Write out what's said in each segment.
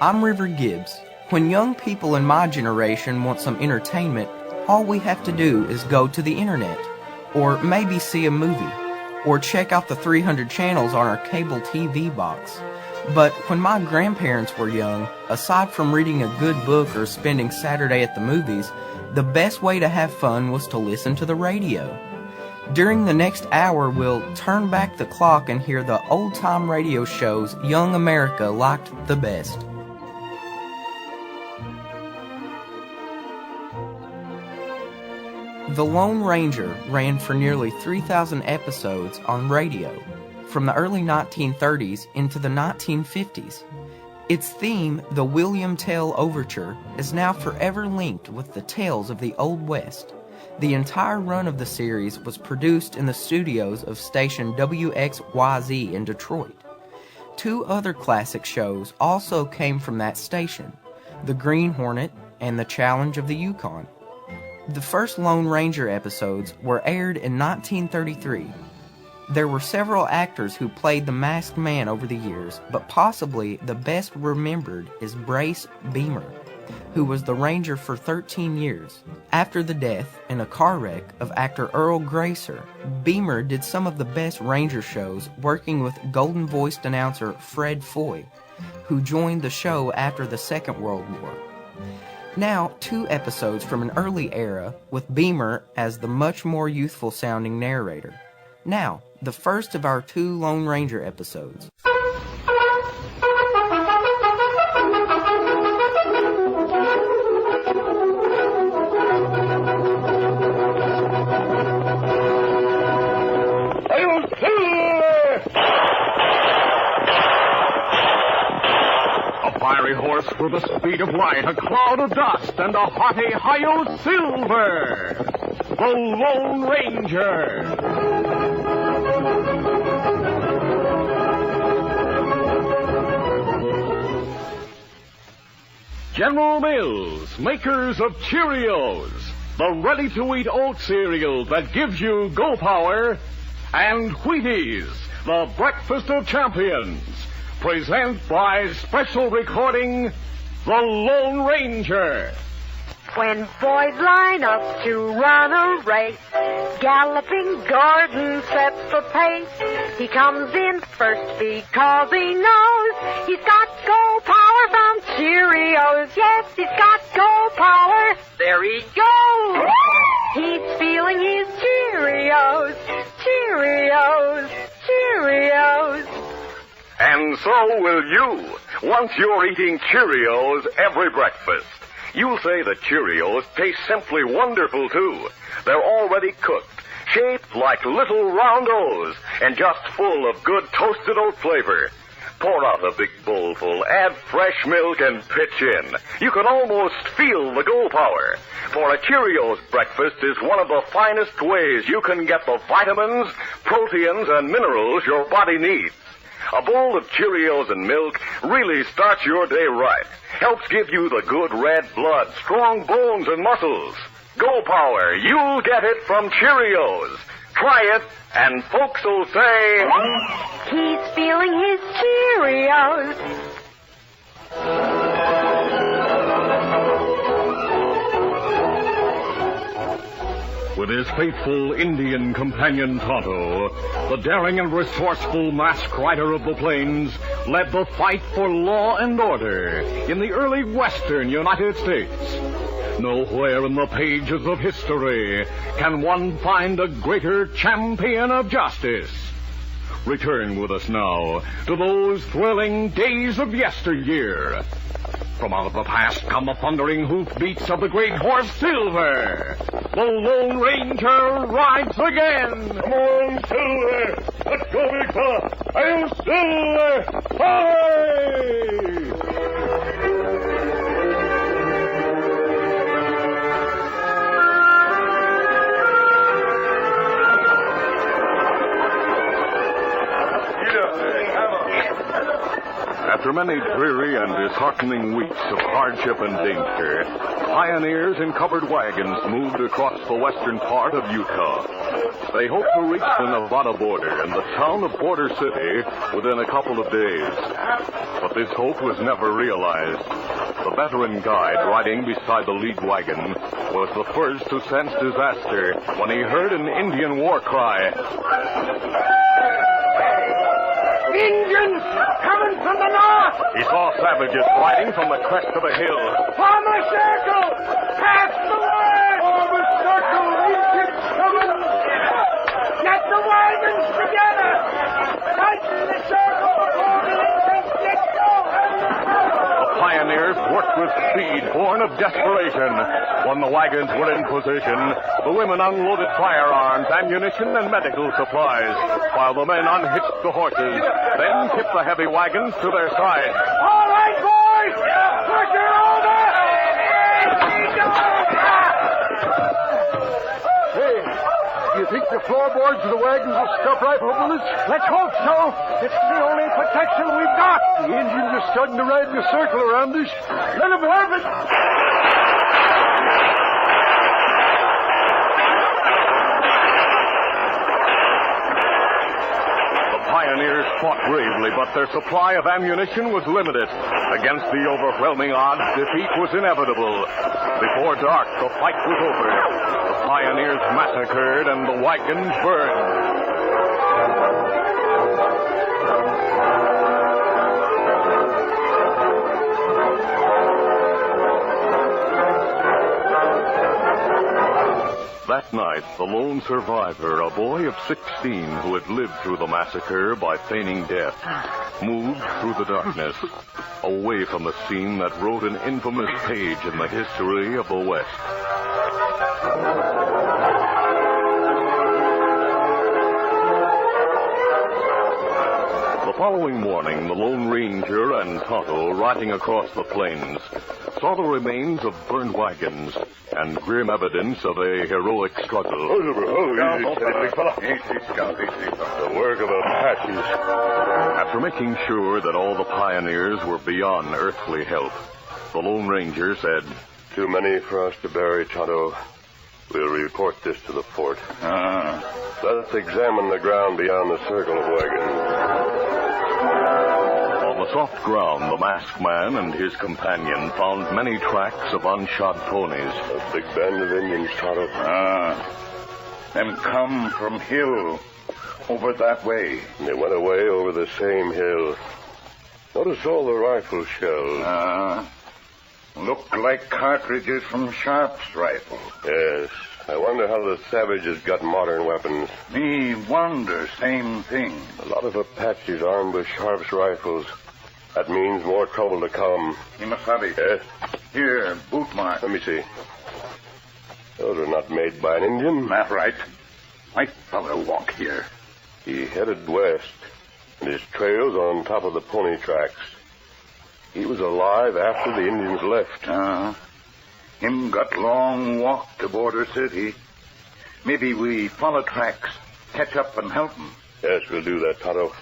I'm River Gibbs. When young people in my generation want some entertainment, all we have to do is go to the internet, or maybe see a movie, or check out the 300 channels on our cable TV box. But when my grandparents were young, aside from reading a good book or spending Saturday at the movies, the best way to have fun was to listen to the radio. During the next hour, we'll turn back the clock and hear the old-time radio shows young America liked the best. The Lone Ranger ran for nearly 3,000 episodes on radio, from the early 1930s into the 1950s. Its theme, the William Tell Overture, is now forever linked with the tales of the Old West. The entire run of the series was produced in the studios of station WXYZ in Detroit. Two other classic shows also came from that station, The Green Hornet and The Challenge of the Yukon. The first Lone Ranger episodes were aired in 1933. There were several actors who played the masked man over the years, but possibly the best remembered is Brace Beemer, who was the Ranger for 13 years. After the death, in a car wreck, of actor Earl Gracer, Beemer did some of the best Ranger shows, working with golden-voiced announcer Fred Foy, who joined the show after the Second World War. Now, two episodes from an early era, with Beemer as the much more youthful-sounding narrator. Now, the first of our two Lone Ranger episodes. Horse with the speed of light, a cloud of dust, and a hearty Hi-Yo Silver, the Lone Ranger. General Mills, makers of Cheerios, the ready-to-eat oat cereal that gives you go power, and Wheaties, the breakfast of champions, present by special recording, The Lone Ranger. When boys line up to run a race, Galloping Gordon sets the pace. He comes in first because he knows he's got go power from Cheerios. Yes, he's got go power. There he goes. He's feeling his Cheerios, Cheerios, Cheerios. And so will you, once you're eating Cheerios every breakfast. You'll say that Cheerios taste simply wonderful, too. They're already cooked, shaped like little round O's, and just full of good toasted oat flavor. Pour out a big bowlful, add fresh milk, and pitch in. You can almost feel the go power. For a Cheerios breakfast is one of the finest ways you can get the vitamins, proteins, and minerals your body needs. A bowl of Cheerios and milk really starts your day right. Helps give you the good red blood, strong bones and muscles. Go power, you'll get it from Cheerios. Try it, and folks will say, he's feeling his Cheerios. With his faithful Indian companion Tonto, the daring and resourceful masked rider of the plains led the fight for law and order in the early western United States. Nowhere in the pages of history can one find a greater champion of justice. Return with us now to those thrilling days of yesteryear. From out of the past come the thundering hoofbeats of the great horse Silver. The Lone Ranger rides again. Come on, Silver. Let's go, big fella. Hail, Silver. Hi! After many dreary and disheartening weeks of hardship and danger, pioneers in covered wagons moved across the western part of Utah. They hoped to reach the Nevada border and the town of Border City within a couple of days. But This hope was never realized. The veteran guide riding beside the lead wagon was the first to sense disaster when he heard an Indian war cry. Indians coming from the north! He saw savages riding from the crest of a hill. Form a circle! Pass the word! Form a circle! Indians coming! Get the wagons together! Tighten the circle before the Indians get going! The pioneers worked with speed, born of desperation. When the wagons were in position, the women unloaded firearms, ammunition, and medical supplies, while the men unhitched the horses, then tipped the heavy wagons to their sides. All right, boys! Push her over! Hey, do you think the floorboards of the wagons will stop rifle bullets? Let's hope so. It's the only protection we've got. The Indians are starting to ride in a circle around us. Let them have it. Pioneers fought bravely, but their supply of ammunition was limited. Against the overwhelming odds, defeat was inevitable. Before dark, the fight was over. The pioneers massacred and the wagons burned. That night, the lone survivor, a boy of 16 who had lived through the massacre by feigning death, moved through the darkness, away from the scene that wrote an infamous page in the history of the West. The following morning, the Lone Ranger and Tonto, riding across the plains, saw the remains of burned wagons and grim evidence of a heroic struggle. Easy, Scout, easy. The work of Apaches. After making sure that all the pioneers were beyond earthly help, the Lone Ranger said, Too many for us to bury, Tonto. We'll report this to the fort. Let's examine the ground beyond the circle of wagons. On the soft ground, the masked man and his companion found many tracks of unshod ponies. A big band of Indians, Tonto. Them come from hill over that way. They went away over the same hill. Notice all the rifle shells. Look like cartridges from Sharp's rifle. Yes. I wonder how the savages got modern weapons. Me wonder, same thing. A lot of Apaches armed with Sharp's rifles. That means more trouble to come. Imasabi. Yes? Here, boot mark. Let me see. Those are not made by an Indian. That right. White fellow walk here. He headed west, and his trail's on top of the pony tracks. He was alive after the Indians left. Him got long walk to border city. Maybe we follow tracks, catch up and help him. Yes, we'll do that, Tonto.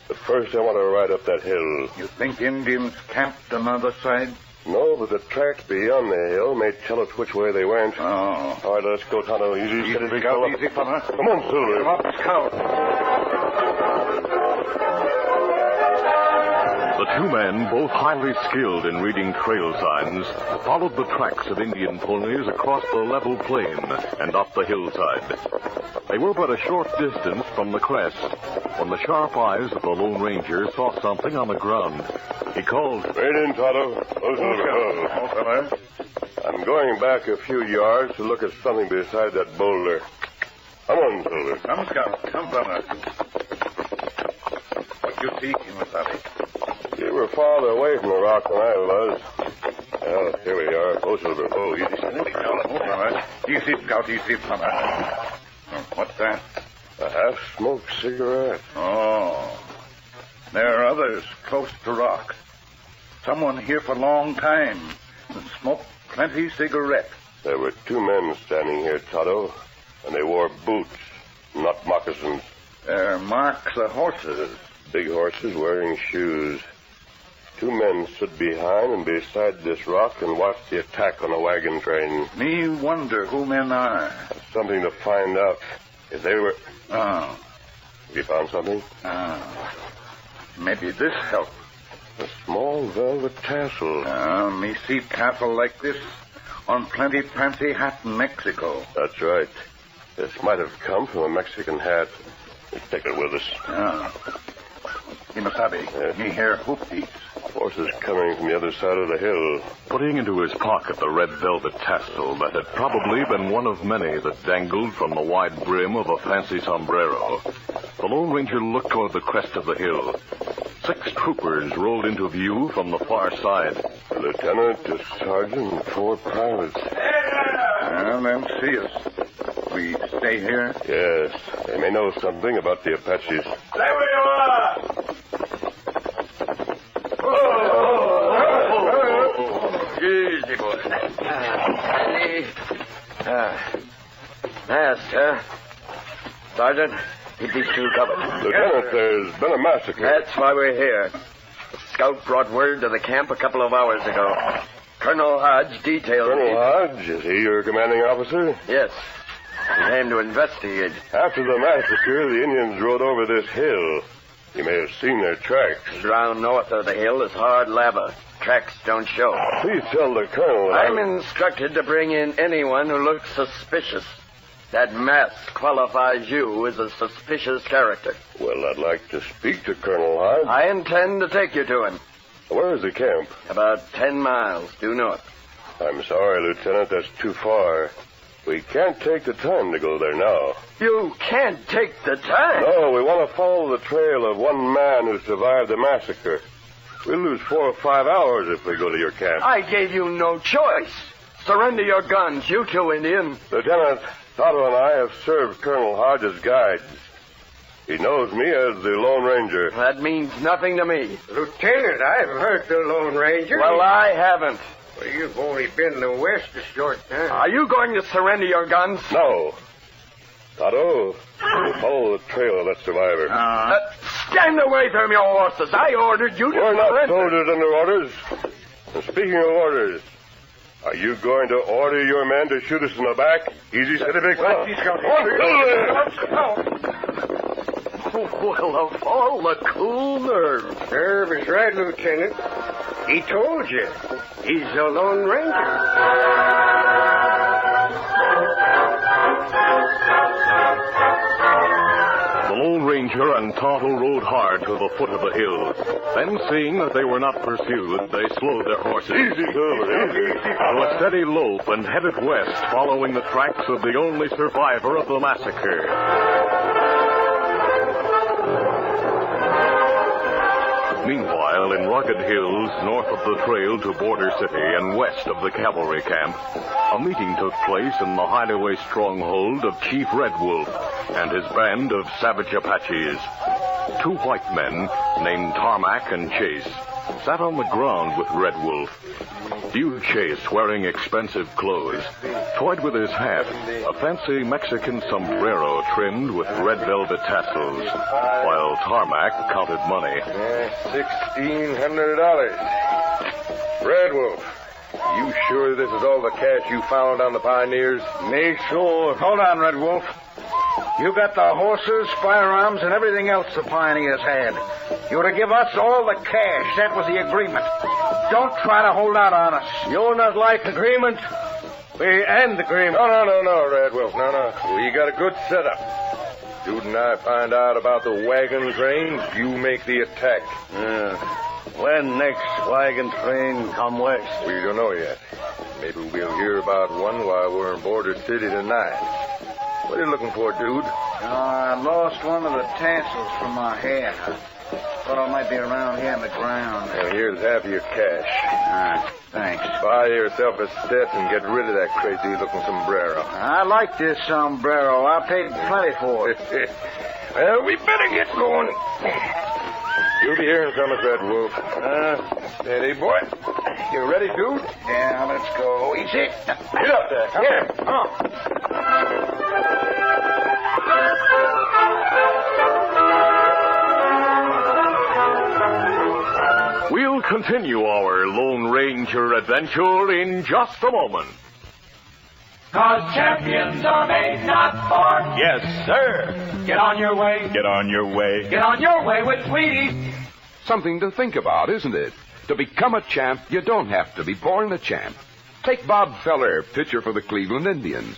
But first I want to ride up that hill. You think Indians camped on the other side? No, but the tracks beyond the hill may tell us which way they went. Oh. All right, let's go, Tonto. Easy, steady, big Scout, fella. easy, fella. Come on, Silver. Come up, Scout. The two men, both highly skilled in reading trail signs, followed the tracks of Indian ponies across the level plain and up the hillside. They were but a short distance from the crest when the sharp eyes of the Lone Ranger saw something on the ground. He called, Right in, Tonto. I'm going back a few yards to look at something beside that boulder. Come on, Silver. Come, Scout. Come, fella. What you seek, Imasabi? You were farther away from the rock than I was. Well, here we are. Oh, Silver. Oh, easy, steady. Easy, Scout. Easy, fella. What's that? A half-smoked cigarette. Oh. There are others close to rock. Someone here for a long time and smoked plenty cigarette. There were two men standing here, Tonto, and they wore boots, not moccasins. They're marks of horses. Big horses wearing shoes. Two men stood behind and beside this rock and watched the attack on the wagon train. Me wonder who men are. Something to find out. If they were... Oh. Have you found something? Maybe this help. A small velvet tassel. Me see tassel like this on plenty fancy hat in Mexico. That's right. This might have come from a Mexican hat. Let's take it with us. Kimasabi, me hear hoofbeats. Horses coming from the other side of the hill. Putting into his pocket the red velvet tassel that had probably been one of many that dangled from the wide brim of a fancy sombrero, the Lone Ranger looked toward the crest of the hill. 6 troopers rolled into view from the far side. A lieutenant, a sergeant, and 4 privates. Well, them see us. We stay here? Yes, they may know something about the Apaches. Stay where you are! Easy, boy. Master. Sergeant, keep these 2 covered. Lieutenant, there's been a massacre. That's why we're here. The scout brought word to the camp a couple of hours ago. Colonel Hodge detailed... Colonel Hodge, is he your commanding officer? Yes. He came to investigate. After the massacre, the Indians rode over this hill. You may have seen their tracks. The ground north of the hill is hard lava. Tracks don't show. Please tell the colonel... I'm instructed to bring in anyone who looks suspicious. That mask qualifies you as a suspicious character. Well, I'd like to speak to Colonel Hodge. I intend to take you to him. Where is the camp? About 10 miles due north. I'm sorry, Lieutenant, that's too far. We can't take the time to go there now. You can't take the time. No, we want to follow the trail of one man who survived the massacre. We'll lose 4 or 5 hours if we go to your camp. I gave you no choice. Surrender your guns, you 2 Indians. Lieutenant, Tonto and I have served Colonel Hodge as guides. He knows me as the Lone Ranger. That means nothing to me. Lieutenant, I've heard the Lone Ranger. Well, I haven't. Well, you've only been in the West a short time. Are you going to surrender your guns? No. Tonto, we'll follow the trail of that survivor. Stand away from your horses. I ordered you to We're not surrender. soldiers under orders. And speaking of orders, are you going to order your men to shoot us in the back? Easy, steady, big fella. Well, of all the cool nerve. Nerve is right, Lieutenant. He told you. He's the Lone Ranger. The Lone Ranger and Tonto rode hard to the foot of the hill. Then, seeing that they were not pursued, they slowed their horses. Easy, Silver, easy. To a steady lope and headed west, following the tracks of the only survivor of the massacre. Meanwhile, in rugged hills north of the trail to Border City and west of the cavalry camp, a meeting took place in the hideaway stronghold of Chief Red Wolf and his band of savage Apaches. 2 white men, named Tarmac and Chase, sat on the ground with Red Wolf. Hugh Chase, wearing expensive clothes, toyed with his hat, a fancy Mexican sombrero trimmed with red velvet tassels, while Tarmac counted money. $1,600. Red Wolf, you sure this is all the cash you found on the pioneers? Me sure. Hold on, Red Wolf. You got the horses, firearms, and everything else the pioneers had. You're to give us all the cash. That was the agreement. Don't try to hold out on us. You're not like agreement. We end agreement. No, Red Wolf. No. We got a good setup. Dude and I find out about the wagon train. You make the attack. When next wagon train come west? We don't know yet. Maybe we'll hear about one while we're in Border City tonight. What are you looking for, dude? I lost one of the tassels from my hair. Thought I might be around here on the ground. And here's half of your cash. Thanks. Buy yourself a set and get rid of that crazy-looking sombrero. I like this sombrero. I paid plenty for it. Well, we better get going. You'll be hearing from us, Red Wolf. Steady, boy. You ready, dude? Yeah, let's go. Easy. Get up there. Come here. We'll continue our Lone Ranger adventure in just a moment. 'Cause champions are made not for. Yes, sir. Get on your way. Get on your way. Get on your way with Tweety. Something to think about, isn't it? To become a champ, you don't have to be born a champ. Take Bob Feller, pitcher for the Cleveland Indians.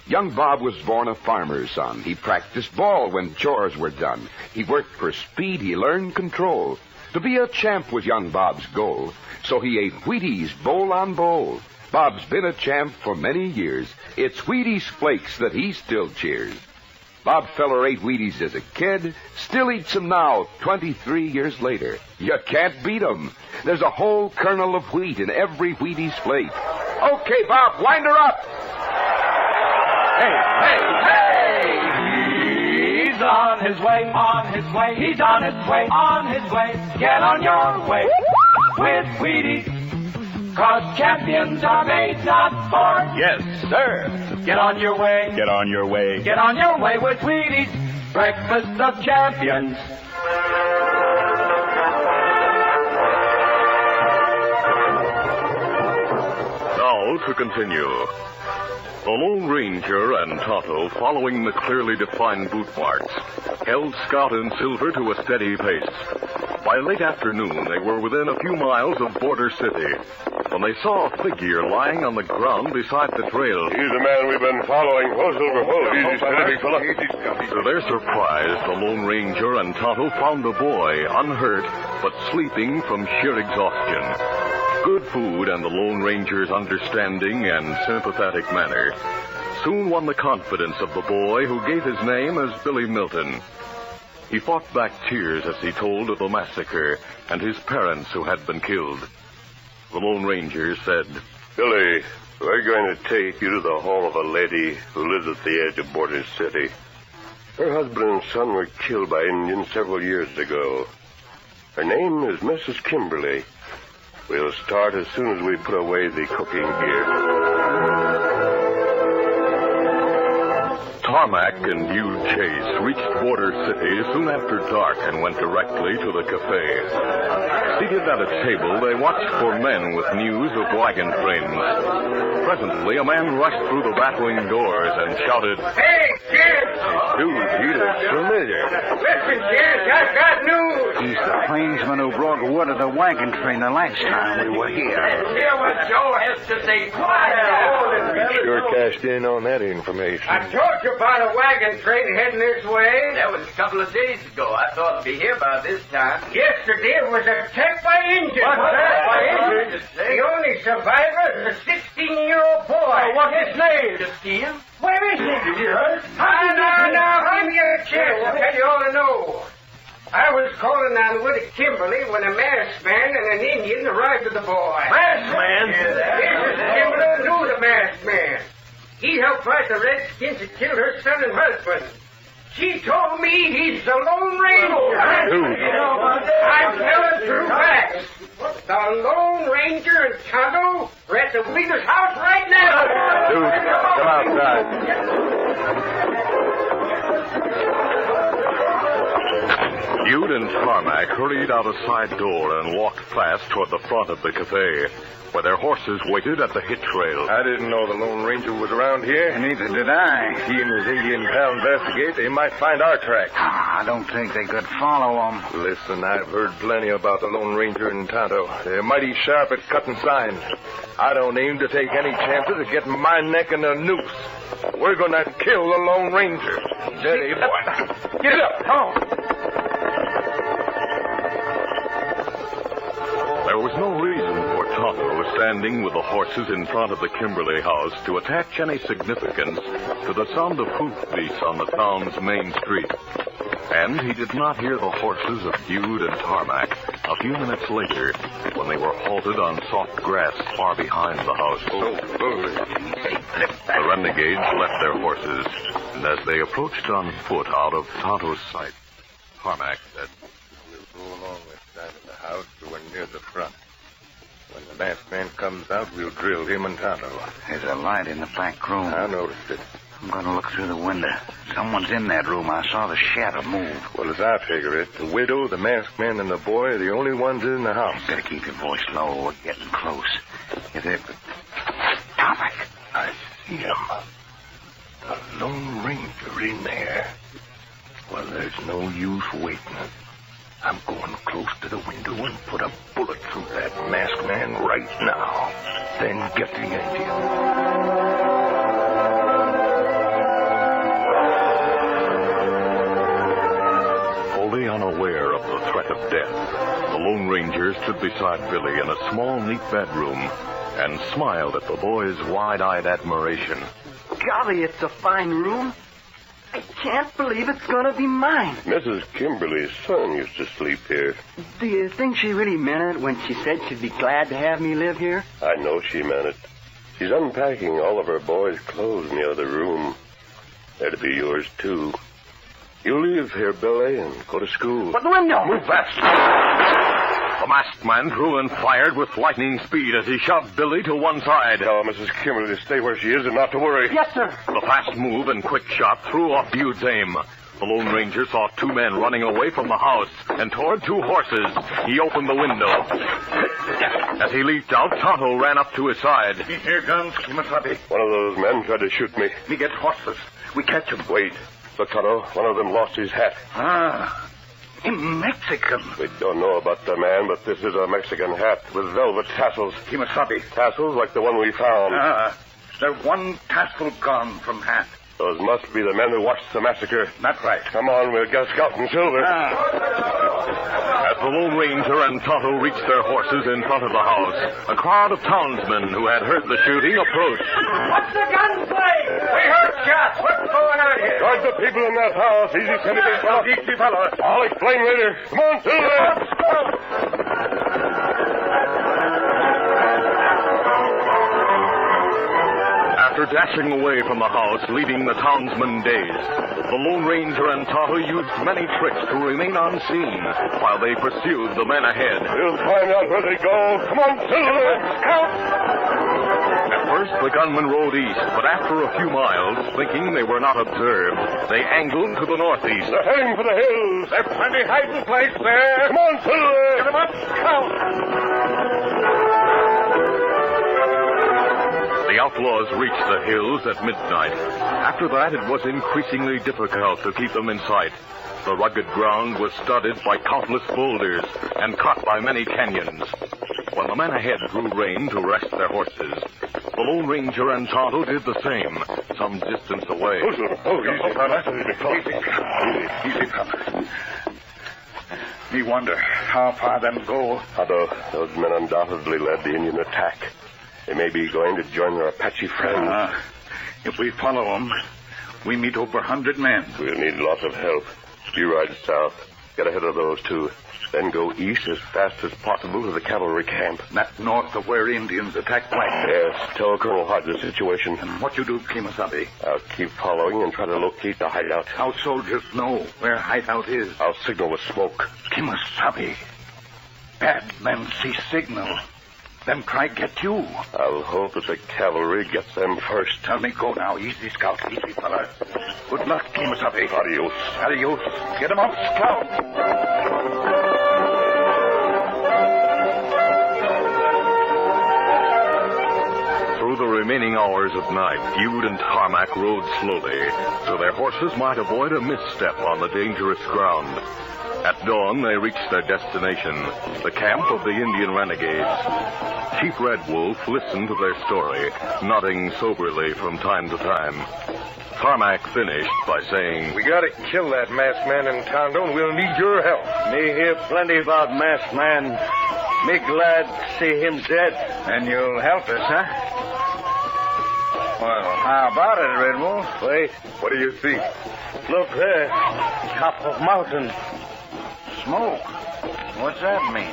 Young Bob was born a farmer's son. He practiced ball when chores were done. He worked for speed. He learned control. To be a champ was young Bob's goal. So he ate Wheaties bowl on bowl. Bob's been a champ for many years. It's Wheaties Flakes that he still cheers. Bob Feller ate Wheaties as a kid, still eats them now, 23 years later. You can't beat 'em. There's a whole kernel of wheat in every Wheaties Flake. Okay, Bob, wind her up. Hey, hey, hey! He's on his way, he's on his way, Get on your way with Wheaties. 'Cause champions are made, not born. Yes, sir. Get on your way. Get on your way. Get on your way with Wheaties. Breakfast of champions. Now to continue. The Lone Ranger and Tonto, following the clearly defined boot marks, held Scout and Silver to a steady pace. By late afternoon, they were within a few miles of Border City when they saw a figure lying on the ground beside the trail. He's the man we've been following. Whoa, Silver, whoa. Easy, steady, fella. To their surprise, the Lone Ranger and Tonto found the boy unhurt but sleeping from sheer exhaustion. Good food and the Lone Ranger's understanding and sympathetic manner soon won the confidence of the boy, who gave his name as Billy Milton. He fought back tears as he told of the massacre and his parents who had been killed. The Lone Ranger said, Billy, we're going to take you to the home of a lady who lives at the edge of Border City. Her husband and son were killed by Indians several years ago. Her name is Mrs. Kimberly. We'll start as soon as we put away the cooking gear. Tarmac and Hugh Chase reached Border City soon after dark and went directly to the cafe. Seated at a table, they watched for men with news of wagon trains. Presently, a man rushed through the battling doors and shouted, Hey, kids! Dude, he looks familiar. Listen, kids, I've got news. He's the plainsman who brought wood of the wagon train the last time we were here. Let's hear what Joe has to say. Quiet down. Sure cashed in on that information. I told you about a wagon train heading this way. That was a couple of days ago. I thought it'd be here by this time. Yesterday it was attacked by Indians. What's that? By Indians? The only survivor is a 16-year-old boy. What's his name? Just see him? Where is he? Did you hurt? Now, give me a chance. I'll tell you all I know. I was calling on Wood at Kimberly when a masked man and an Indian arrived with the boy. Masked man? Mrs. Kimberly knew the masked man. He helped fight the Redskins that killed her son and husband. She told me he's the Lone Ranger. I'm telling true facts. The Lone Ranger and Tonto are at the Wheater's house right now. Dude, come outside. Hugh and Tarmac hurried out a side door and walked fast toward the front of the cafe, where their horses waited at the hitch rail. I didn't know the Lone Ranger was around here. Neither did I. He and his Indian pal investigate. They might find our tracks. I don't think they could follow them. Listen, I've heard plenty about the Lone Ranger and Tonto. They're mighty sharp at cutting signs. I don't aim to take any chances of getting my neck in a noose. We're going to kill the Lone Ranger. Steady, boy. Get up. Come on. There was no reason for Tonto, standing with the horses in front of the Kimberly house, to attach any significance to the sound of hoofbeats on the town's main street. And he did not hear the horses of Hugh and Tarmac a few minutes later, when they were halted on soft grass far behind the house. The renegades left their horses, and as they approached on foot out of Tonto's sight, Tarmac said, We'll go along this side of the house so we're near the front. When the masked man comes out, we'll drill him and Tonto. There's a light in the back room. I noticed it. I'm going to look through the window. Someone's in that room. I saw the shadow move. Well, as I figure it, the widow, the masked man, and the boy are the only ones in the house. Better keep your voice low. We're getting close. If they're... Tarmac. I see him. The Lone Ranger in there. Well, there's no use waiting. I'm going close to the window and put a bullet through that masked man right now. Then get the Indian. Fully unaware of the threat of death, the Lone Ranger stood beside Billy in a small, neat bedroom and smiled at the boy's wide-eyed admiration. Golly, it's a fine room. I can't believe it's going to be mine. Mrs. Kimberly's son used to sleep here. Do you think she really meant it when she said she'd be glad to have me live here? I know she meant it. She's unpacking all of her boys' clothes in the other room. They're to be yours, too. You leave here, Billy, and go to school. But the window! Move fast! The masked man drew and fired with lightning speed as he shoved Billy to one side. Tell Mrs. Kimberly to stay where she is and not to worry. Yes, sir. The fast move and quick shot threw off Bude's aim. The Lone Ranger saw two men running away from the house and toward two horses. He opened the window. As he leaped out, Tonto ran up to his side. Here guns, Kimasabi. One of those men tried to shoot me. We get horses. We catch them. Wait. Look, Tonto, one of them lost his hat. Ah, a Mexican. We don't know about the man, but this is a Mexican hat with velvet tassels. Kimasabi. Tassels like the one we found. Ah, there's one tassel gone from hat. Those must be the men who watched the massacre. That's right. Come on, we'll get Scout and Silver. As the Lone Ranger and Tonto reached their horses in front of the house, a crowd of townsmen who had heard the shooting approached. What's the gunplay? We heard shots. What's going on here? Guard the people in that house. Easy, steady, big fella. Easy, fella. I'll explain later. Come on, Silver. After dashing away from the house, leaving the townsmen dazed, the Lone Ranger and Tonto used many tricks to remain unseen while they pursued the men ahead. We'll find out where they go. Come on, Silver. Scout. At first, the gunmen rode east, but after a few miles, thinking they were not observed, they angled to the northeast. They're heading for the hills. There's plenty hiding place there. Come on, Silver. Get them up, Scout. The outlaws reached the hills at midnight. After that, it was increasingly difficult to keep them in sight. The rugged ground was studded by countless boulders and cut by many canyons. When the men ahead drew rein to rest their horses, the Lone Ranger and Tonto did the same, some distance away. Easy, fella. Easy, fella. Me wonder how far them go. Tonto, those men undoubtedly led the Indian attack. They may be going to join their Apache friends. If we follow them, we meet over 100 men. We'll need lots of help. You ride south. Get ahead of those two. Then go east as fast as possible to the cavalry camp. That north of where Indians attacked Black. Yes, tell Colonel Hodge the situation. And what you do, Kimasabi? I'll keep following and try to locate the hideout. Our soldiers know where hideout is. I'll signal with smoke. Kimasabi. Bad men see signal. Them try get you. I'll hope that the cavalry gets them first. Tell me go now. Easy, Scout. Easy, fella. Good luck, Kimasabi. Adios. Adios. Get him up, Scout. Through the remaining hours of night, Bude and Carmack rode slowly, so their horses might avoid a misstep on the dangerous ground. At dawn, they reached their destination, the camp of the Indian renegades. Chief Red Wolf listened to their story, nodding soberly from time to time. Carmack finished by saying, We gotta kill that masked man in Tonto, and we'll need your help. Me hear plenty about masked man. Me glad to see him dead. And you'll help us, huh? Well, how about it, Red Wolf? Wait, What do you see? look there. Top of mountain. Smoke. What's that mean?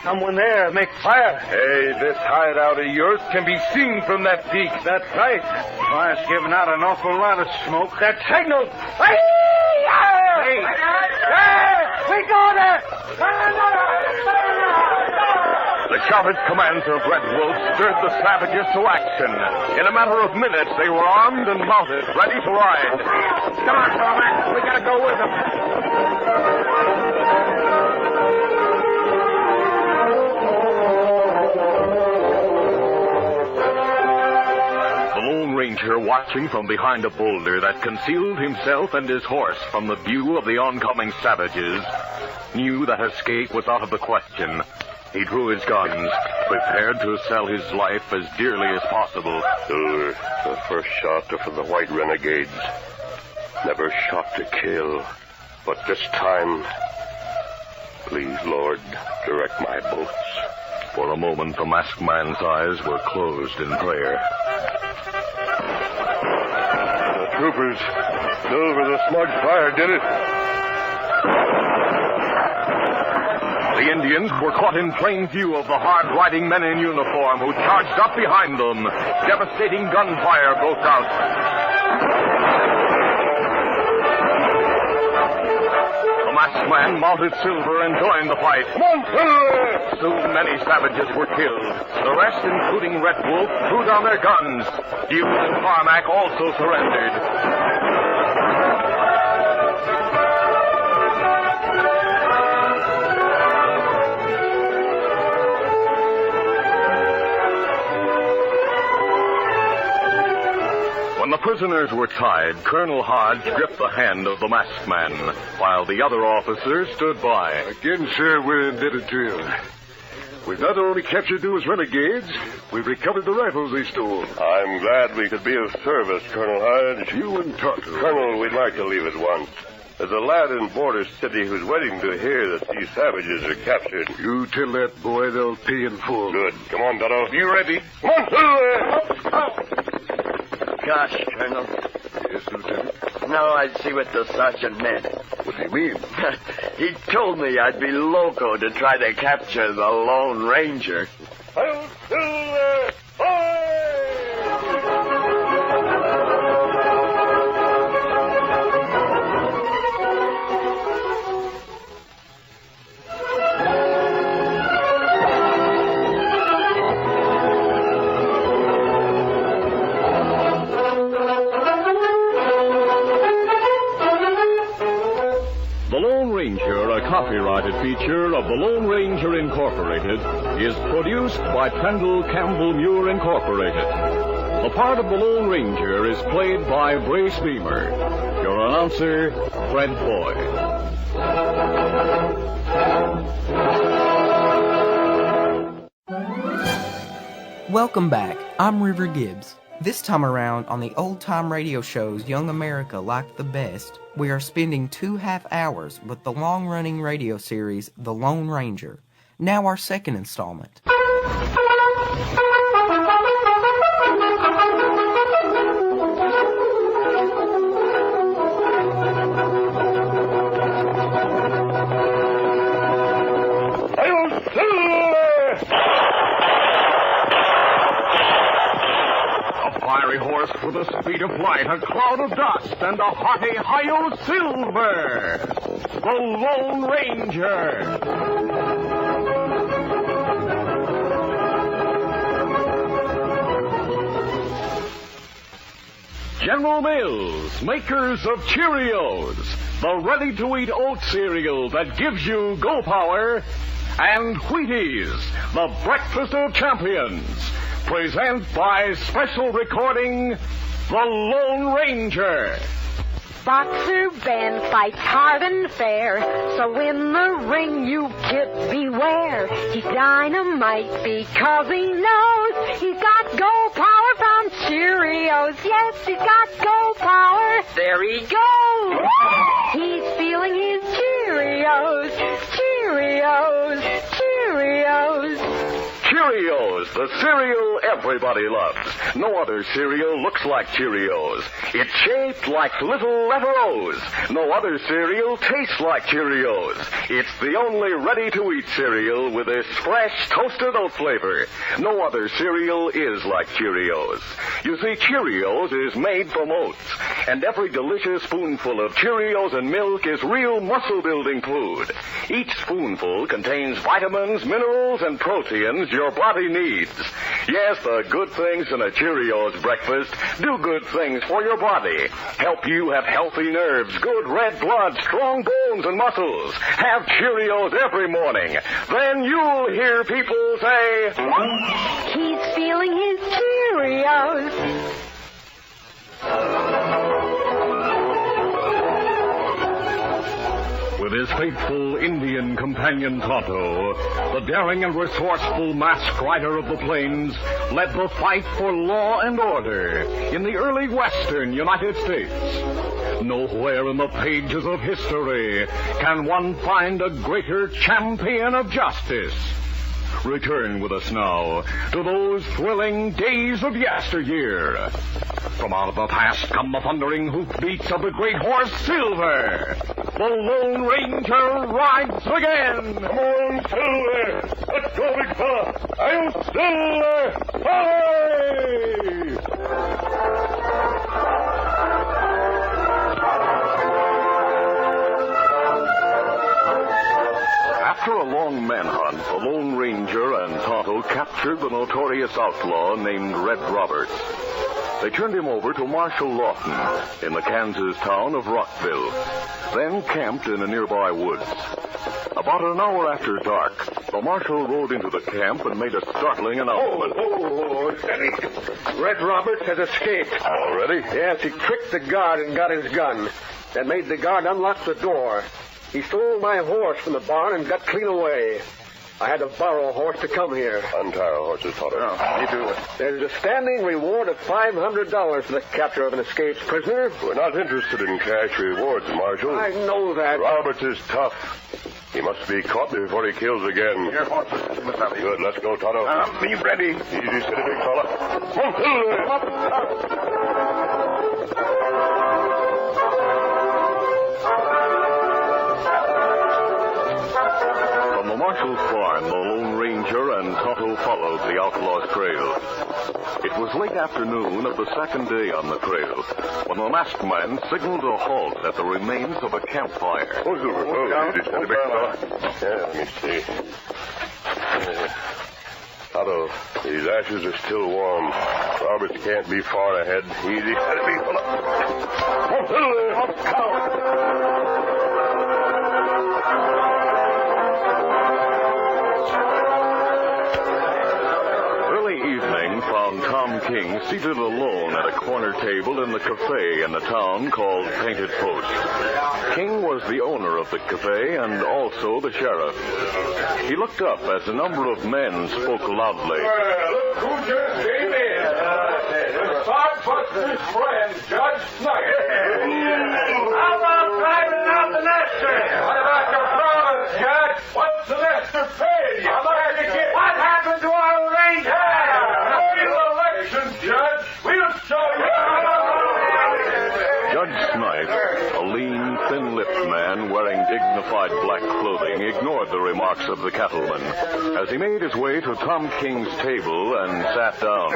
Someone there make fire. Hey, this hideout of yours can be seen from that peak. That's right. Fire's giving out an awful lot of smoke. That signal. Hey! We go there! The shouted commands of Red Wolf stirred the savages to action. In a matter of minutes, they were armed and mounted, ready to ride. Come on, Carmack. We gotta go with them. The Lone Ranger, watching from behind a boulder that concealed himself and his horse from the view of the oncoming savages, knew that escape was out of the question. He drew his guns, prepared to sell his life as dearly as possible. Silver, the first shots are from the white renegades. Never shot to kill, but this time, please, Lord, direct my bolts. For a moment, the masked man's eyes were closed in prayer. The troopers, Silver, the smudge fire did it. The Indians were caught in plain view of the hard-riding men in uniform who charged up behind them. Devastating gunfire broke out. The masked man mounted Silver and joined the fight. Soon many savages were killed. The rest, including Red Wolf, threw down their guns. Hughes and Carmack also surrendered. When the prisoners were tied, Colonel Hodge gripped the hand of the masked man, while the other officers stood by. Again, sir, we're indebted to you. We've not only captured those renegades, we've recovered the rifles they stole. I'm glad we could be of service, Colonel Hodge. You and Tonto. Colonel, we'd like to leave at once. There's a lad in Border City who's waiting to hear that these savages are captured. You tell that boy they'll pay in full. Good. Come on, Tonto. You ready? Come on, Gosh, Colonel. Yes, Lieutenant. Now I'd see what the sergeant meant. What do you mean? He told me I'd be loco to try to capture the Lone Ranger. Hail Silver! Hoy! A copyrighted feature of the Lone Ranger Incorporated is produced by Pendle Campbell Muir Incorporated. The part of the Lone Ranger is played by Brace Beamer. Your announcer, Fred Boyd. Welcome back. I'm River Gibbs. This time around on the old-time radio shows Young America liked the best, we are spending 2.5 hours with the long-running radio series The Lone Ranger. Now our second installment. With the speed of light, a cloud of dust, and a hearty Hi-Yo Silver, the Lone Ranger. General Mills, makers of Cheerios, the ready-to-eat oat cereal that gives you go power, and Wheaties, the breakfast of champions. Present by special recording, The Lone Ranger. Boxer Ben fights hard and fair, so in the ring you kid beware. He's dynamite because he knows he's got go power from Cheerios. Yes, he's got go power. There he goes. He's feeling his Cheerios, Cheerios, Cheerios. Cheerios, the cereal everybody loves. No other cereal looks like Cheerios. It's shaped like little letter O's. No other cereal tastes like Cheerios. It's the only ready-to-eat cereal with this fresh toasted oat flavor. No other cereal is like Cheerios. You see, Cheerios is made from oats, and every delicious spoonful of Cheerios and milk is real muscle-building food. Each spoonful contains vitamins, minerals, and proteins your body needs. Yes, the good things in a Cheerios breakfast do good things for your body. Help you have healthy nerves, good red blood, strong bones and muscles. Have Cheerios every morning. Then you'll hear people say, he's feeling his Cheerios. With With his faithful Indian companion Tonto, the daring and resourceful masked rider of the plains led the fight for law and order in the early western United States. Nowhere in the pages of history can one find a greater champion of justice. Return with us now to those thrilling days of yesteryear. From out of the past come the thundering hoofbeats of the great horse Silver. The Lone Ranger rides again. Come on, Silver. Let's go, big fella. I'm Silver. Hooray! After a long manhunt, the Lone Ranger and Tonto captured the notorious outlaw named Red Roberts. They turned him over to Marshal Lawton in the Kansas town of Rockville, then camped in a nearby woods. About an hour after dark, the marshal rode into the camp and made a startling announcement. Steady. Red Roberts has escaped. Already? Yes, he tricked the guard and got his gun. That made the guard unlock the door. He stole my horse from the barn and got clean away. I had to borrow a horse to come here. Untie our horses, Tonto. You do it. There's a standing reward of $500 for the capture of an escaped prisoner. We're not interested in cash rewards, Marshal. I know that. Roberts is tough. He must be caught before he kills again. Your horses. Good, let's go, Tonto. Be ready. Easy, steady, big fella. Come on, From the marshal's barn, the Lone Ranger and Tonto followed the outlaw's trail. It was late afternoon of the second day on the trail when the masked man signaled a halt at the remains of a campfire. Down. Easy, steady, big fella. Yeah, let me see. Tonto, these ashes are still warm. Roberts can't be far ahead. Easy, steady, big fella. Come on, Tom King seated alone at a corner table in the cafe in the town called Painted Post. King was the owner of the cafe and also the sheriff. He looked up as a number of men spoke loudly. Look who just came in. The Sergeant's friend, Judge Snyder. How about driving out the Nestor? What about your promise, Judge? What's the Nestor paid you? What happened to our ranger? Judge, we'll show you. Judge Snipe, a lean, thin-lipped man wearing dignified black clothing, ignored the remarks of the cattleman as he made his way to Tom King's table and sat down.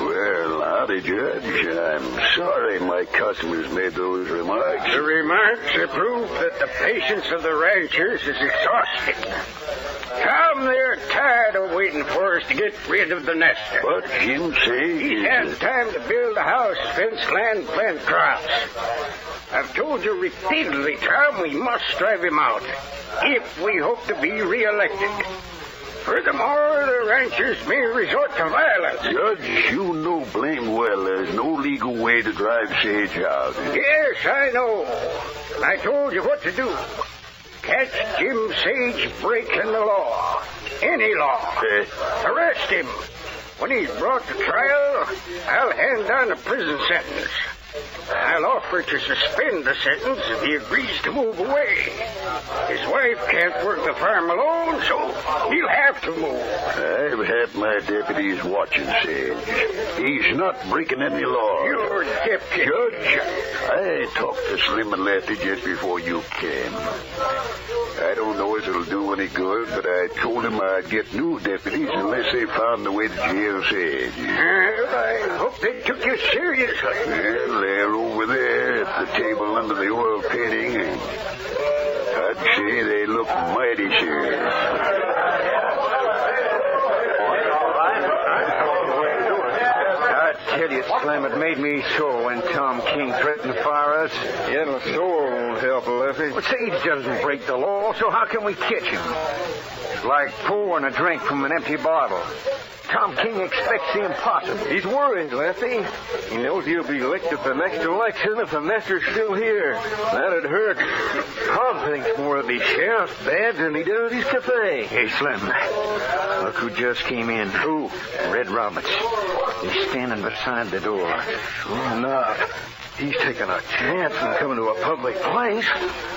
Well, howdy, Judge. I'm sorry my customers made those remarks. The remarks prove that the patience of the ranchers is exhausted. Tom, they're tired of waiting for us to get rid of the Nestor. What Jim say? He has time to build a house, fence land, plant crops. I've told you repeatedly, Tom, we must drive him out if we hope to be reelected. Furthermore, the ranchers may resort to violence. Judge, you know blame well there's no legal way to drive Sage out. Yes, I know. I told you what to do. Catch Jim Sage breaking the law. Any law. Arrest him. When he's brought to trial, I'll hand down a prison sentence. I'll offer to suspend the sentence if he agrees to move away. His wife can't work the farm alone, so he'll have to move. I've had my deputies watching Sage. He's not breaking any law. Your deputy. Judge, I talked to Slim and Lefty just before you came. I don't know if it'll do any good, but I told him I'd get new deputies unless they found the way to jail Sage. Well, I hope they took you seriously. Well, they're over there at the table under the oil painting, and I'd say they look mighty serious. I tell you, Slim, it made me sore when Tom King threatened to fire us. Yeah, so help, Lefty. Well, Sage doesn't break the law, so how can we catch him? It's like pouring a drink from an empty bottle. Tom King expects the impossible. He's worried, Lefty. He knows he'll be licked at the next election if the master's still here. That'd hurt. Tom thinks more of his sheriff's badge than he does his cafe. Hey, Slim. Look who just came in. Who? Red Roberts. He's standing beside the door. Sure enough. He's taking a chance on coming to a public place.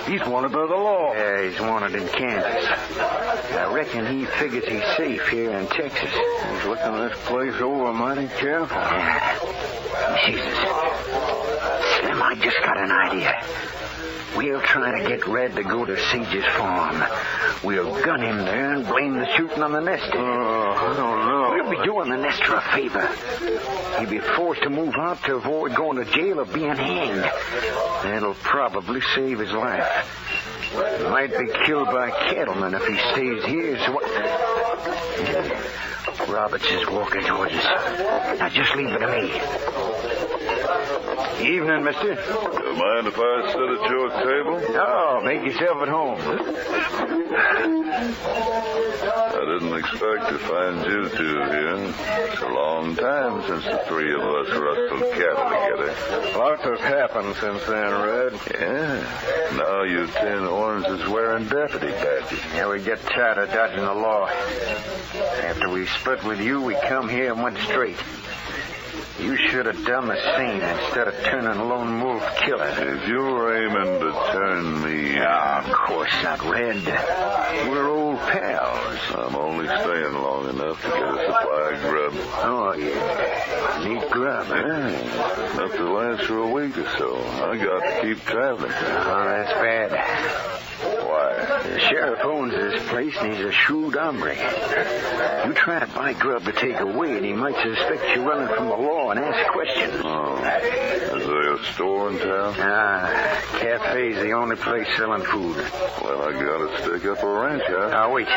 He's wanted by the law. Yeah, he's wanted in Kansas. I reckon he figures he's safe here in Texas. He's looking this place over mighty careful. Yeah. Jesus. Slim, I just got an idea. We'll try to get Red to go to Sage's farm. We'll gun him there and blame the shooting on the nest. Oh, I don't know. We'll be doing the nester a favor. He'll be forced to move out to avoid going to jail or being hanged. That'll probably save his life. He might be killed by cattlemen if he stays here, so... Roberts is walking towards us. Now just leave it to me. Evening, mister. Mind if I sit at your table? Oh, make yourself at home. I didn't expect to find you two here. It's a long time since the three of us rustled cattle together. Lots has happened since then, Red. Yeah. Now you tin horns is wearing deputy badges. Yeah, we get tired of dodging the law. After we split with you, we come here and went straight. You should have done the same instead of turning lone wolf killer. If you're aiming to turn me... Of course not, Red. We're old pals. I'm only staying long enough to get a supply of grub. Oh, yeah. Need grub, huh? Yeah. Enough to last for a week or so. I got to keep traveling. Oh, that's bad. Why? The sheriff owns this place, and he's a shrewd hombre. You try to buy grub to take away, and he might suspect you running from the law and ask questions. Oh. Is there a store in town? Cafe's the only place selling food. Well, I gotta stick up a ranch house. Now, wait.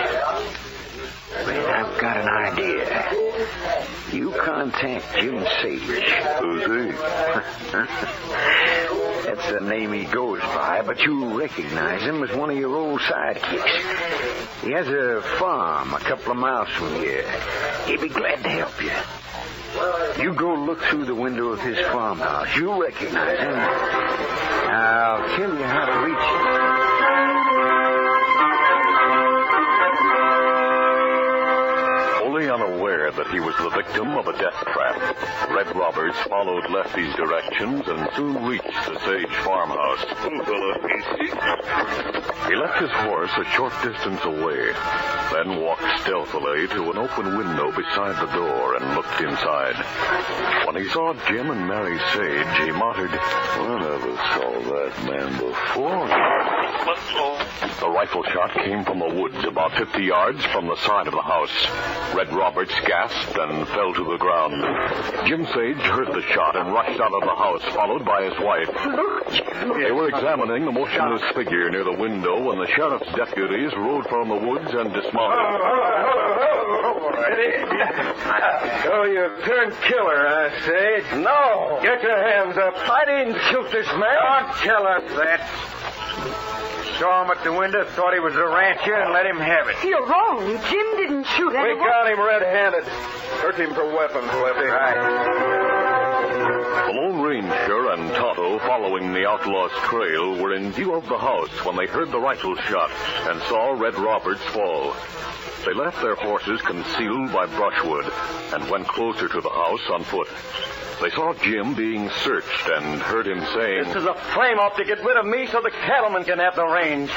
Wait, I've got an idea. You contact Jim Sage. Who's he? That's the name he goes by, but you recognize him as one of your old sidekicks. He has a farm a couple of miles from here. He'd be glad to help you. You go look through the window of his farmhouse. You'll recognize him. I'll tell you how to reach him. Unaware that he was the victim of a death trap, Red Roberts followed Lefty's directions and soon reached the Sage farmhouse. He left his horse a short distance away, then walked stealthily to an open window beside the door and looked inside. When he saw Jim and Mary Sage, he muttered, I never saw that man before. The rifle shot came from the woods about 50 yards from the side of the house. Red Roberts gasped and fell to the ground. Jim Sage heard the shot and rushed out of the house, followed by his wife. They were examining the motionless figure near the window when the sheriff's deputies rode from the woods and dismounted. So you turned killer, huh, Sage? No! Get your hands up. I didn't shoot this man. Don't tell us that. Saw him at the window, thought he was a rancher, and let him have it. You're wrong. Jim didn't shoot anyone. We got him red-handed. Search him for weapons, Lefty. Right. The Lone Ranger and Tonto, following the outlaw's trail, were in view of the house when they heard the rifle shot and saw Red Roberts fall. They left their horses concealed by brushwood and went closer to the house on foot. They saw Jim being searched and heard him saying, This is a frame-up to get rid of me so the cattlemen can have the range.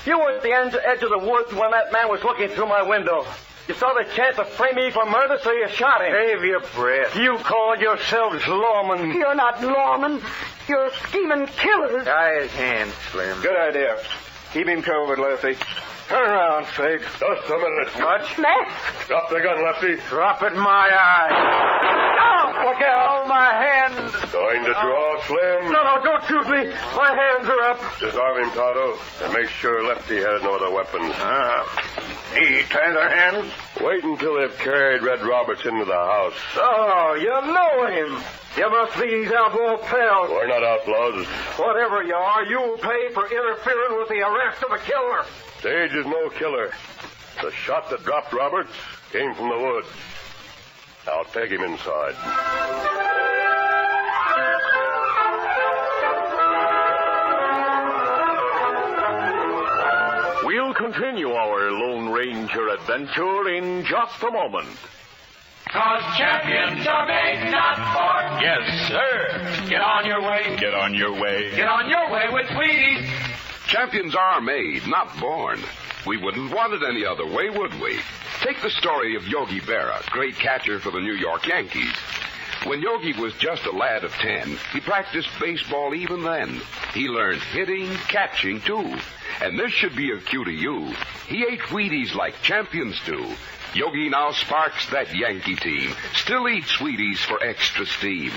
You were at the edge of the woods when that man was looking through my window. You saw the chance to frame me for murder, so you shot him. Save your breath. You called yourselves lawmen. You're not lawmen. You're scheming killers. Tie his hands, Slim. Good idea. Keep him covered, Lefty. Turn around, Sage. Just a minute. What? Matt! Drop the gun, Lefty. Drop it in my eye. Oh! Look out. Oh, my hand. Going to draw, Slim? No, don't shoot me. My hands are up. Disarm him, Tonto, and make sure Lefty has no other weapons. He tie their hands? Wait until they've carried Red Roberts into the house. Oh, you know him. You must be his outlaw pal. We're not outlaws. Whatever you are, you'll pay for interfering with the arrest of a killer. Sage is no killer. The shot that dropped Roberts came from the woods. I'll take him inside. We'll continue our Lone Ranger adventure in just a moment. 'Cause champions are made, not born. Yes, sir. Get on your way. Get on your way. Get on your way with Wheaties. Champions are made, not born. We wouldn't want it any other way, would we? Take the story of Yogi Berra, great catcher for the New York Yankees. When Yogi was just a lad of 10, he practiced baseball even then. He learned hitting, catching, too. And this should be a cue to you. He ate Wheaties like champions do. Yogi now sparks that Yankee team. Still eats Wheaties for extra steam.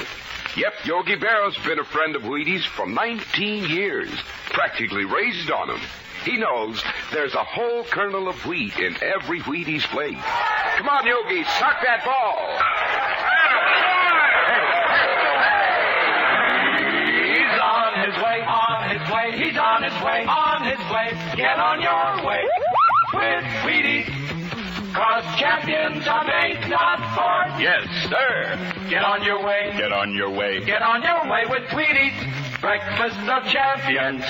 Yep, Yogi Berra's been a friend of Wheaties for 19 years. Practically raised on him. He knows there's a whole kernel of wheat in every Wheaties plate. Come on, Yogi, suck that ball. He's on his way, on his way. He's on his way, on his way. Get on your way with Wheaties. 'Cause champions are made, not born. Yes, sir. Get on your way. Get on your way. Get on your way with Wheaties. Breakfast of champions.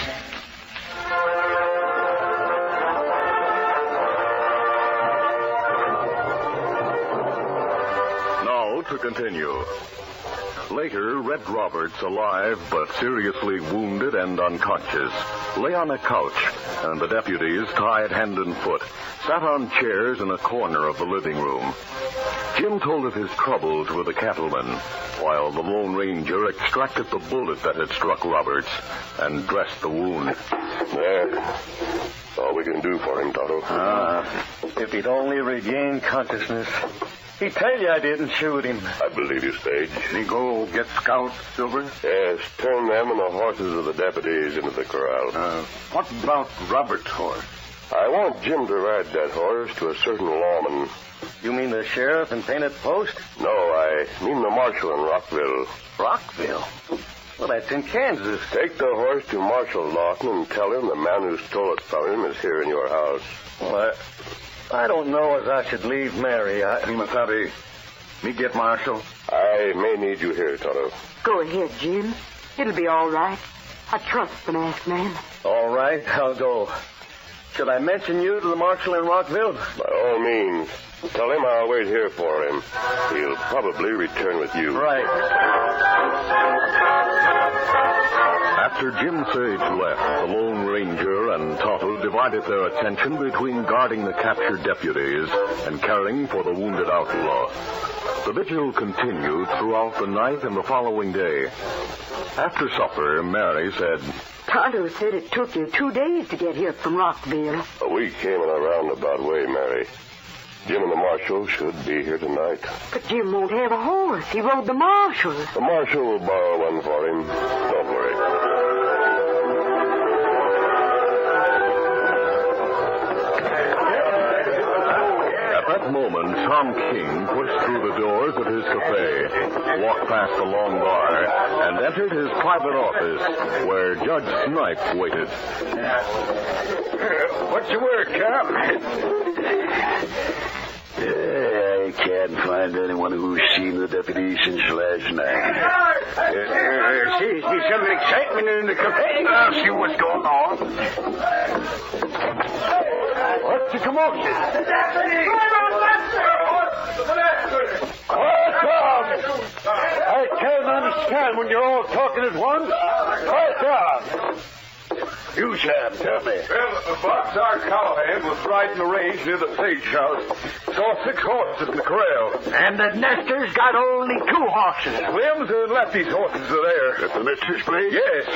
Now to continue. Later, Red Roberts, alive but seriously wounded and unconscious, lay on a couch, and the deputies, tied hand and foot, sat on chairs in a corner of the living room. Jim told of his troubles with the cattleman, while the Lone Ranger extracted the bullet that had struck Roberts and dressed the wound. There. All we can do for him, Tonto. If he'd only regained consciousness. He'd tell you I didn't shoot him. I believe you, Sage. Me go get scouts, Silver? Yes, turn them and the horses of the deputies into the corral. What about Robert's horse? I want Jim to ride that horse to a certain lawman. You mean the sheriff in Painted Post? No, I mean the marshal in Rockville. Rockville? Well, that's in Kansas. Take the horse to Marshal Lawton and tell him the man who stole it from him is here in your house. Well, I don't know as I should leave Mary. Masabi, me get Marshal? I may need you here, Tonto. Go ahead, Jim. It'll be all right. I trust the masked man. All right, I'll go. Should I mention you to the marshal in Rockville? By all means. Tell him I'll wait here for him. He'll probably return with you. Right. After Jim Sage left, the Lone Ranger and Tonto divided their attention between guarding the captured deputies and caring for the wounded outlaw. The vigil continued throughout the night and the following day. After supper, Mary said, Tonto said it took you 2 days to get here from Rockville. We came in a roundabout way, Mary. Jim and the marshal should be here tonight. But Jim won't have a horse. He rode the marshal. The marshal will borrow one for him. Don't worry. At that moment, Tom King pushed through the doors of his cafe, walked past the long bar, and entered his private office, where Judge Snipes waited. What's your word, Cap? I can't find anyone who's seen the deputy since last night. See some excitement in the cafe. I'll see what's going on. What's the commotion? The deputy! Quiet down! I can't understand when you're all talking at once. Quiet down! You, Sam, tell me. Well, Boxar Callahan was riding the range near the Sage house. Saw 6 horses in the corral. And the Nester's got only 2 horses. Slim's and Lefty's horses are there. At the Nester's place? Yes.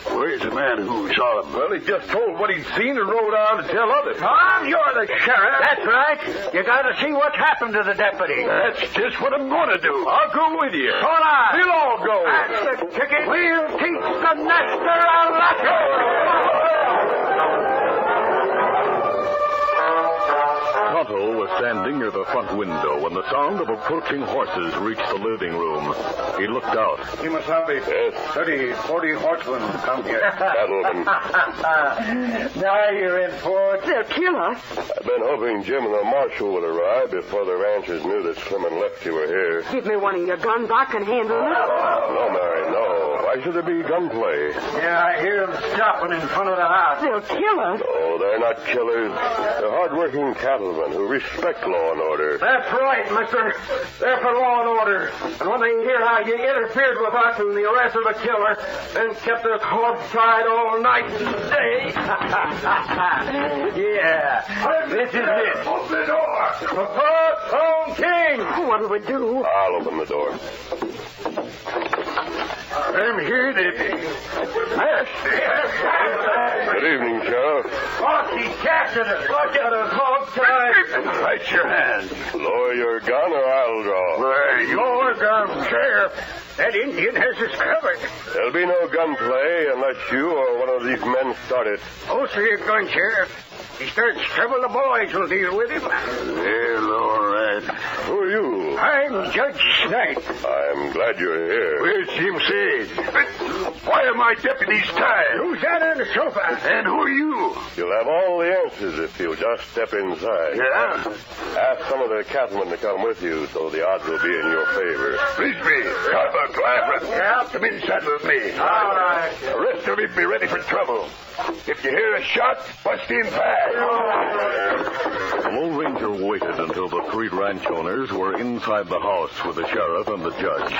Where's the man who saw him? Well, he just told what he'd seen and rode on to tell others. Tom, you're the sheriff. That's right. You got to see what's happened to the deputy. That's just what I'm going to do. I'll go with you. Hold on. We'll all go. That's the ticket. We'll teach the Nester a lesson. Tonto was standing near the front window when the sound of approaching horses reached the living room. He looked out. Kimasabi. Yes. 30, 40 horsemen come here. Cattlemen. Now you're in for it. They'll kill us. I've been hoping Jim and the marshal would arrive before the ranchers knew that Slim and Lefty were here. Give me one of your guns. I can handle it. No, Mary, no. Why should there be gunplay? Yeah, I hear them stopping in front of the house. They'll kill us. Oh, they're not killers. They're hard-working cattlemen who respect law and order. That's right, mister. They're for law and order. And when they hear how you interfered with us and the arrest of the killer and kept us hog-tied all night and day. Yeah, this is it. Open the door. Papa, Tom King. What do we do? I'll open the door. I'm here, Deputy. Good evening, Sheriff. Foxy captured us. Look at us hog-tied. Right your hand. Lower your gun or I'll draw. Your gun, Sheriff. That Indian has us covered. There'll be no gunplay unless you or one of these men start it. Oh, so you're going, Sheriff. He starts trouble, the boys will deal with him. Well, all right. Who are you? I'm Judge Snipe. I'm glad you're here. Where's Jim Sage? Why are my deputies tied? Who's that on the sofa? And who are you? You'll have all the answers if you'll just step inside. Yeah? Ask some of the cattlemen to come with you so the odds will be in your favor. Frisbee, Carver, Glaver. Yeah? Come inside with me. All right. The rest of you be ready for trouble. If you hear a shot, bust in fast. The Lone Ranger waited until the 3 ranch owners were inside the house with the sheriff and the judge.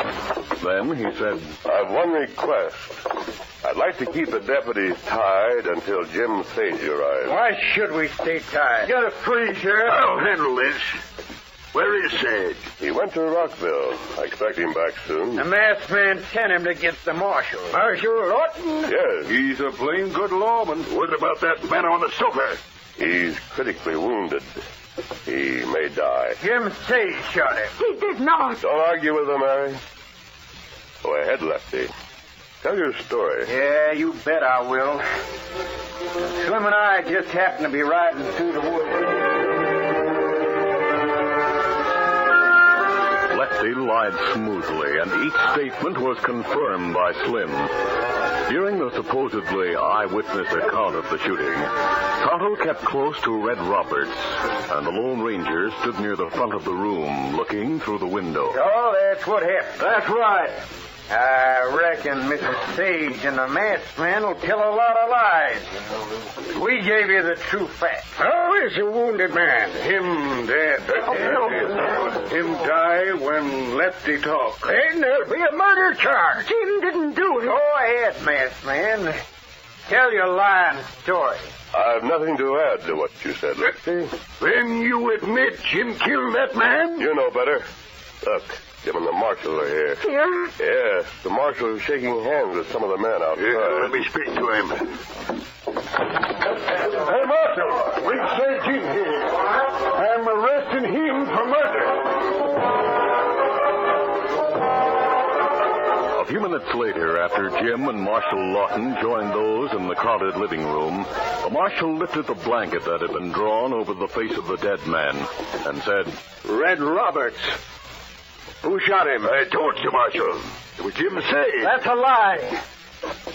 Then he said, I've one request. I'd like to keep the deputies tied until Jim Sage arrives. Why should we stay tied? Get us free, Sheriff. I'll handle this. Where is Sage? He went to Rockville. I expect him back soon. The masked man sent him to get the marshal. Marshal Lawton? Yes. He's a plain good lawman. What about that man on the sofa? He's critically wounded. He may die. Jim Sage shot him. He did not. Don't argue with him, Mary. Go ahead, Lefty. Tell your story. Yeah, you bet I will. Slim and I just happened to be riding through the woods. Lefty lied smoothly, and each statement was confirmed by Slim. During the supposedly eyewitness account of the shooting, Tonto kept close to Red Roberts, and the Lone Ranger stood near the front of the room, looking through the window. Oh, that's what happened. That's right. I reckon Mrs. Sage and the masked man will tell a lot of lies. We gave you the true facts. How is the wounded man? Him dead. Him die when Lefty talk. Then there'll be a murder charge. Jim didn't do it. Go ahead, masked man. Tell your lying story. I've nothing to add to what you said, Lefty. Then you admit Jim killed that man? You know better. Look, Jim and the marshal are here. Here? Yes, the marshal is shaking hands with some of the men outside. Yeah, let me speak to him. Hey, Marshal, bring Sage in here. I'm arresting him for murder. A few minutes later, after Jim and Marshal Lawton joined those in the crowded living room, the marshal lifted the blanket that had been drawn over the face of the dead man and said, Red Roberts. Who shot him? I told you, Marshal. It was Jim Sage. That's a lie.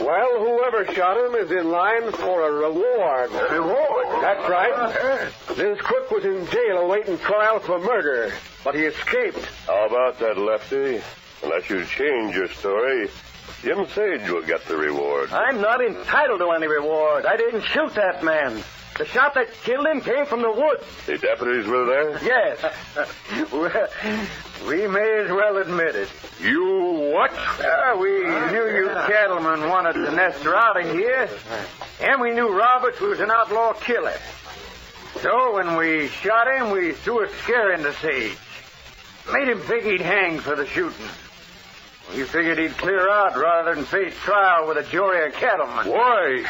Well, whoever shot him is in line for a reward. Reward? That's right. This crook was in jail awaiting trial for murder, but he escaped. How about that, Lefty? Unless you change your story, Jim Sage will get the reward. I'm not entitled to any reward. I didn't shoot that man. The shot that killed him came from the woods. The deputies were there? Yes. Well, we may as well admit it. You what? We knew you cattlemen wanted the nester out of here, and we knew Roberts was an outlaw killer. So when we shot him, we threw a scare into Sage. Made him think he'd hang for the shooting. We figured he'd clear out rather than face trial with a jury of cattlemen. Why?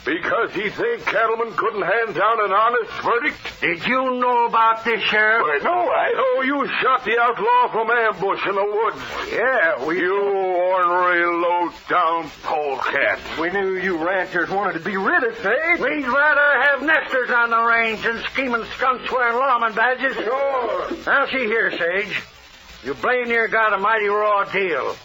Because he think cattlemen couldn't hand down an honest verdict? Did you know about this, Sheriff? Why, no, I know you shot the outlaw from ambush in the woods. Yeah, You ornery, low-down polecat. We knew you ranchers wanted to be rid of Sage. We'd rather have nesters on the range than scheming skunks wearing lawman badges. Sure. Now, see here, Sage. You blame near got a mighty raw deal.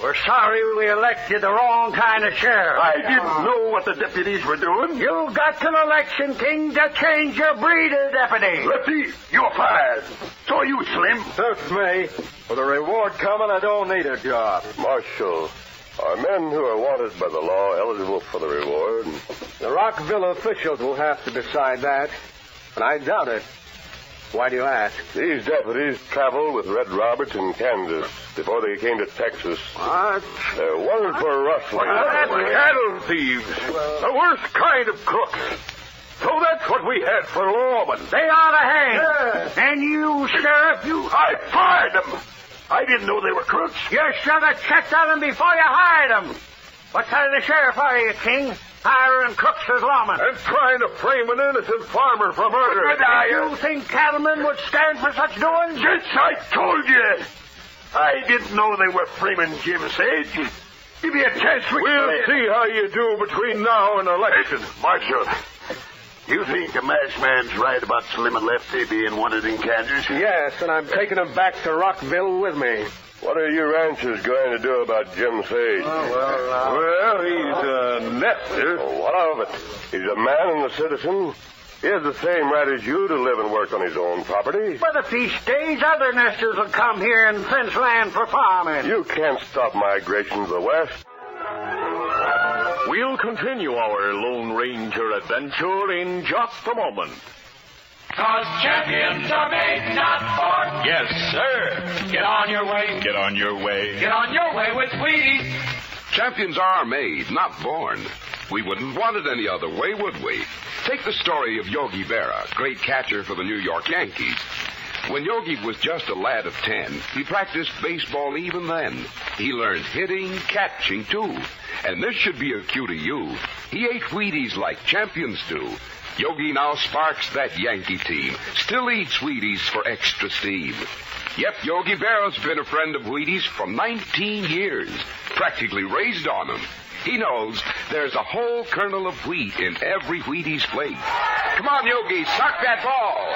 We're sorry we elected the wrong kind of sheriff. I didn't know what the deputies were doing. You got till election, King, to change your breed of deputy. Lefty, you're fired. So you, Slim. Suits me. For the reward coming, I don't need a job. Marshal, are men who are wanted by the law eligible for the reward? The Rockville officials will have to decide that, but I doubt it. Why do you ask? These deputies traveled with Red Roberts in Kansas before they came to Texas. What? They're wanted for rustling. Cattle thieves. The worst kind of crooks. So that's what we had for lawmen. They ought to hang. And you, Sheriff, I fired them. I didn't know they were crooks. You should have checked on them before you hired them. What kind of a sheriff are you, King? Hiring crooks as lawmen. And trying to frame an innocent farmer for murder. You think cattlemen would stand for such doings? Yes, I told you. I didn't know they were framing Jim Sage. Give me a chance to We'll explain. see how you do between now and election. Marshal, you think the masked man's right about Slim and Lefty being wanted in Kansas? Yes, and I'm taking them back to Rockville with me. What are you ranchers going to do about Jim Sage? Well, he's a nester. Oh, what of it? He's a man and a citizen. He has the same right as you to live and work on his own property. But if he stays, other nesters will come here and fence land for farming. You can't stop migration to the west. We'll continue our Lone Ranger adventure in just a moment. 'Cause champions are made, not born. Yes, sir. Get on your way. Get on your way. Get on your way with Wheaties. Champions are made, not born. We wouldn't want it any other way, would we? Take the story of Yogi Berra, great catcher for the New York Yankees. When Yogi was just a lad of 10, he practiced baseball even then. He learned hitting, catching, too. And this should be a cue to you. He ate Wheaties like champions do. Yogi now sparks that Yankee team. Still eats Wheaties for extra steam. Yep, Yogi Berra's been a friend of Wheaties for 19 years. Practically raised on them. He knows there's a whole kernel of wheat in every Wheaties plate. Come on, Yogi, suck that ball.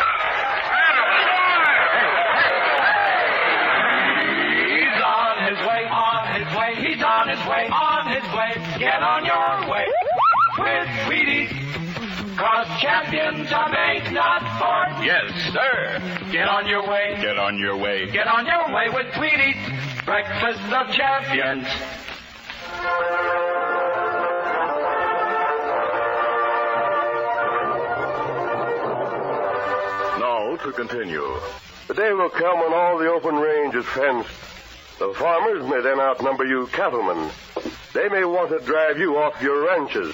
He's on his way, on his way. He's on his way, on his way. Get on your way with Wheaties. 'Cause champions are made, not born. Yes, sir. Get on your way. Get on your way. Get on your way with Wheaties. Breakfast of champions. Now to continue. The day will come when all the open range is fenced. The farmers may then outnumber you cattlemen. They may want to drive you off your ranches.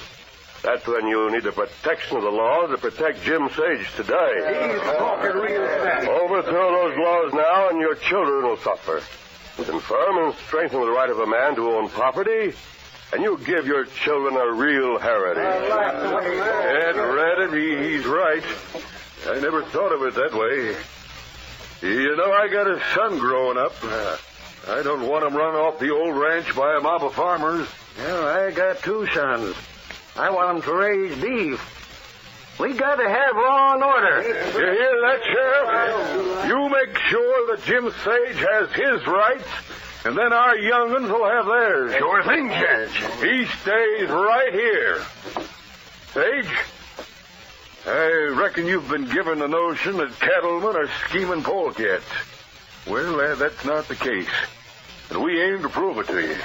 That's when you need the protection of the law to protect Jim Sage today. He's talking real fast. Overthrow those laws now and your children will suffer. Confirm and strengthen the right of a man to own property, and you give your children a real heritage. Ed read it. He's right. I never thought of it that way. You know, I got a son growing up. I don't want him run off the old ranch by a mob of farmers. Well, I got two sons. I want them to raise beef. We got to have law and order. You hear that, Sheriff? You make sure that Jim Sage has his rights, and then our young'uns will have theirs. Sure thing, Judge. He stays right here. Sage, I reckon you've been given the notion that cattlemen are scheming polecats. Well, that's not the case. and we aim to prove it to you.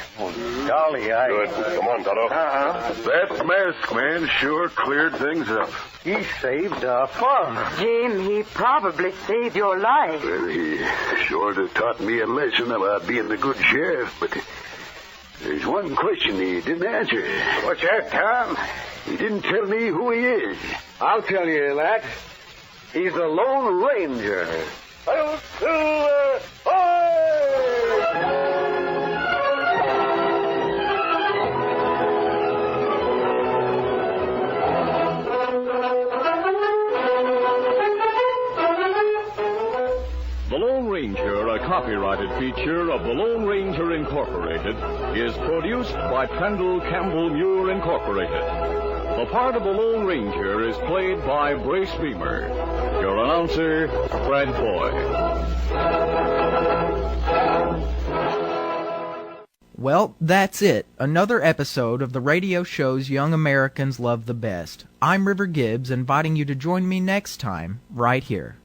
Dolly, Good. Come on, Tonto. That masked man sure cleared things up. He saved our farm. Jim, he probably saved your life. Well, he sure have taught me a lesson about being a good sheriff, but there's one question he didn't answer. What's that, Tom? He didn't tell me who he is. I'll tell you that. He's the Lone Ranger. The Lone Ranger, a copyrighted feature of the Lone Ranger Incorporated, is produced by Pendle Campbell Muir Incorporated. The part of the Lone Ranger is played by Brace Beamer. Your announcer, Fred Boyd. Well, that's it. Another episode of the radio shows young Americans love the best. I'm River Gibbs, inviting you to join me next time, right here.